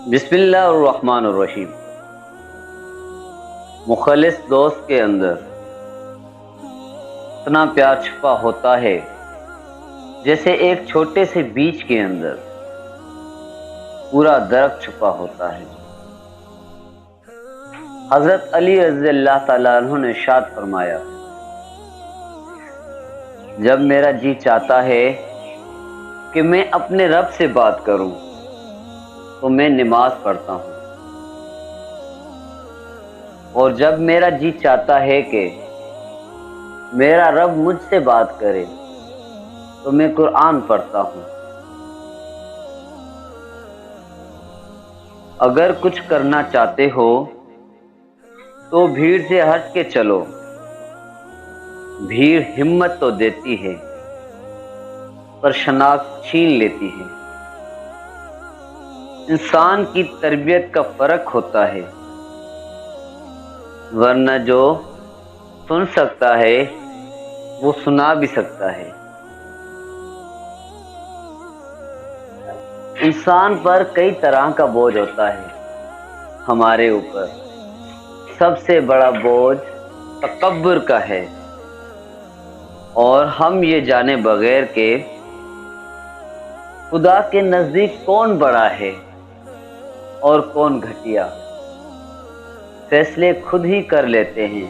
بسم اللہ الرحمن الرحیم۔ مخلص دوست کے اندر اتنا پیار چھپا ہوتا ہے جیسے ایک چھوٹے سے بیج کے اندر پورا درخت چھپا ہوتا ہے۔ حضرت علی رضی اللہ تعالیٰ عنہ نے ارشاد فرمایا، جب میرا جی چاہتا ہے کہ میں اپنے رب سے بات کروں تو میں نماز پڑھتا ہوں، اور جب میرا جی چاہتا ہے کہ میرا رب مجھ سے بات کرے تو میں قرآن پڑھتا ہوں۔ اگر کچھ کرنا چاہتے ہو تو بھیڑ سے ہٹ کے چلو، بھیڑ ہمت تو دیتی ہے پر شناخت چھین لیتی ہے۔ انسان کی تربیت کا فرق ہوتا ہے، ورنہ جو سن سکتا ہے وہ سنا بھی سکتا ہے۔ انسان پر کئی طرح کا بوجھ ہوتا ہے۔ ہمارے اوپر سب سے بڑا بوجھ تکبر کا ہے، اور ہم یہ جانے بغیر کہ خدا کے نزدیک کون بڑا ہے اور کون گھٹیا، فیصلے خود ہی کر لیتے ہیں